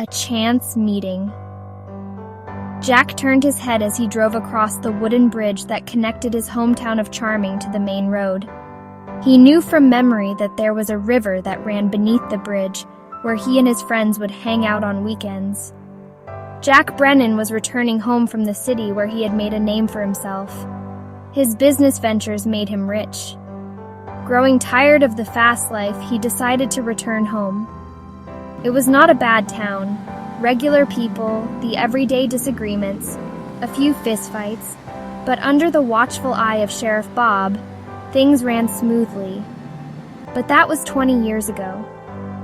A chance meeting. Jack turned his head as he drove across the wooden bridge that connected his hometown of Charming to the main road. He knew from memory that there was a river that ran beneath the bridge, where he and his friends would hang out on weekends. Jack Brennan was returning home from the city where he had made a name for himself. His business ventures made him rich. Growing tired of the fast life, he decided to return home. It was not a bad town. Regular people, the everyday disagreements, a few fistfights, but under the watchful eye of Sheriff Bob, things ran smoothly. But that was 20 years ago.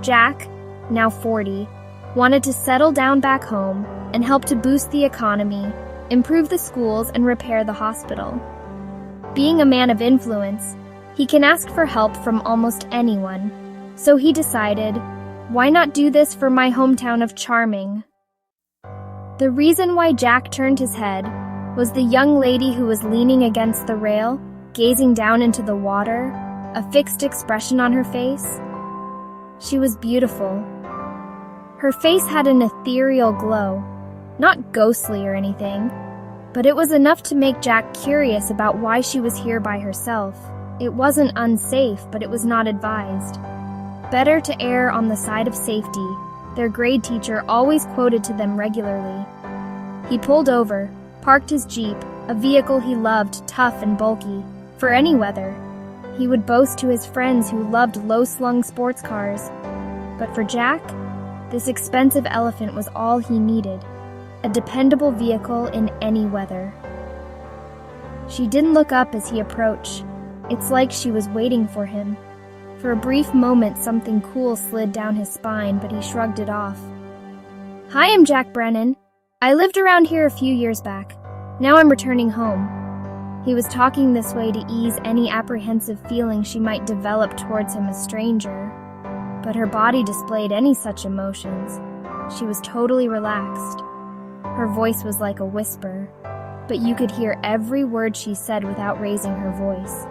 Jack, now 40, wanted to settle down back home and help to boost the economy, improve the schools, and repair the hospital. Being a man of influence, he can ask for help from almost anyone, so he decided, why not do this for my hometown of Charming? The reason why Jack turned his head was the young lady who was leaning against the rail, gazing down into the water, a fixed expression on her face. She was beautiful. Her face had an ethereal glow, not ghostly or anything, but it was enough to make Jack curious about why she was here by herself. It wasn't unsafe, but it was not advised. Better to err on the side of safety, their grade teacher always quoted to them regularly. He pulled over, parked his Jeep, a vehicle he loved, tough and bulky, for any weather. He would boast to his friends who loved low-slung sports cars. But for Jack, this expensive elephant was all he needed, a dependable vehicle in any weather. She didn't look up as he approached. It's like she was waiting for him. For a brief moment, something cool slid down his spine, but he shrugged it off. Hi, I'm Jack Brennan. I lived around here a few years back. Now I'm returning home. He was talking this way to ease any apprehensive feeling she might develop towards him as stranger. But her body displayed any such emotions. She was totally relaxed. Her voice was like a whisper, but you could hear every word she said without raising her voice.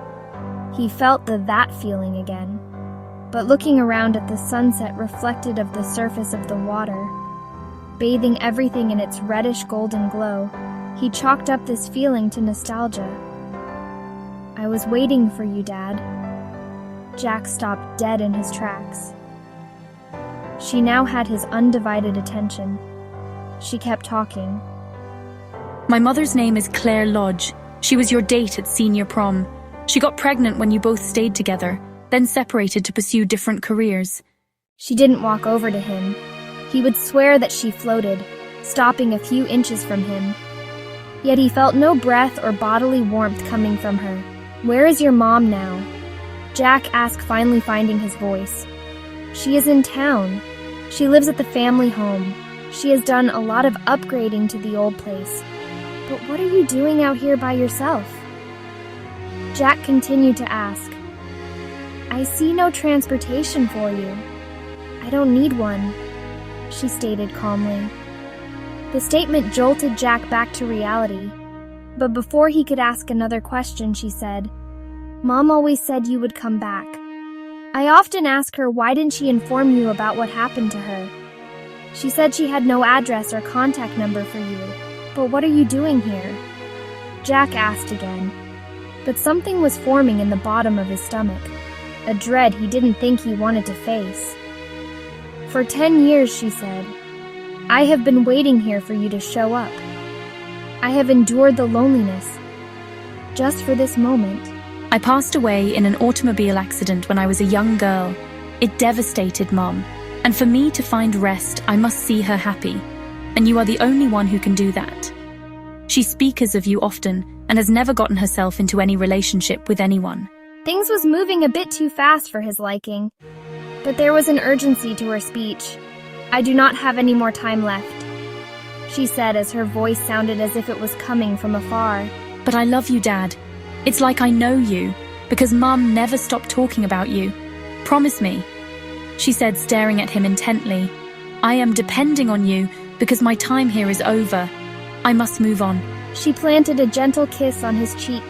He felt that feeling again, but looking around at the sunset reflected of the surface of the water, bathing everything in its reddish golden glow, he chalked up this feeling to nostalgia. I was waiting for you, Dad. Jack stopped dead in his tracks. She now had his undivided attention. She kept talking. My mother's name is Claire Lodge. She was your date at senior prom. She got pregnant when you both stayed together, then separated to pursue different careers. She didn't walk over to him. He would swear that she floated, stopping a few inches from him. Yet he felt no breath or bodily warmth coming from her. Where is your mom now? Jack asked, finally finding his voice. She is in town. She lives at the family home. She has done a lot of upgrading to the old place. But what are you doing out here by yourself? Jack continued to ask. I see no transportation for you. I don't need one, she stated calmly. The statement jolted Jack back to reality. But before he could ask another question, she said, Mom always said you would come back. I often ask her why didn't she inform you about what happened to her. She said she had no address or contact number for you. But what are you doing here? Jack asked again. But something was forming in the bottom of his stomach, a dread he didn't think he wanted to face. For 10 years, she said, I have been waiting here for you to show up. I have endured the loneliness, just for this moment. I passed away in an automobile accident when I was a young girl. It devastated Mom, and for me to find rest, I must see her happy, and you are the only one who can do that. She speaks of you often, and has never gotten herself into any relationship with anyone. Things was moving a bit too fast for his liking, but there was an urgency to her speech. I do not have any more time left, she said as her voice sounded as if it was coming from afar. But I love you, Dad. It's like I know you, because Mum never stopped talking about you. Promise me, she said, staring at him intently. I am depending on you because my time here is over. I must move on. She planted a gentle kiss on his cheek,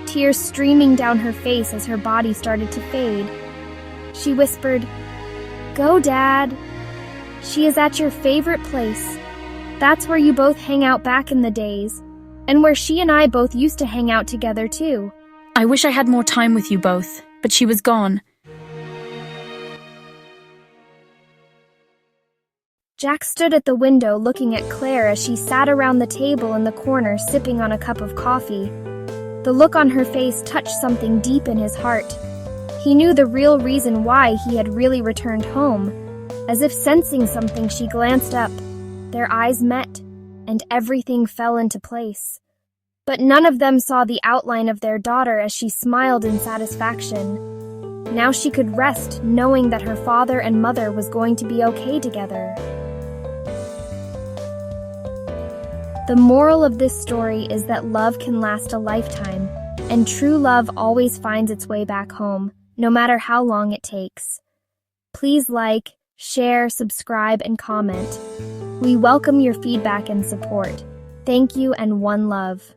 tears streaming down her face as her body started to fade. She whispered, Go, Dad. She is at your favorite place. That's where you both hang out back in the days, and where she and I both used to hang out together too. I wish I had more time with you both, but she was gone. Jack stood at the window looking at Claire as she sat around the table in the corner sipping on a cup of coffee. The look on her face touched something deep in his heart. He knew the real reason why he had really returned home. As if sensing something, she glanced up. Their eyes met, and everything fell into place. But none of them saw the outline of their daughter as she smiled in satisfaction. Now she could rest knowing that her father and mother was going to be okay together. The moral of this story is that love can last a lifetime, and true love always finds its way back home, no matter how long it takes. Please like, share, subscribe, and comment. We welcome your feedback and support. Thank you and one love.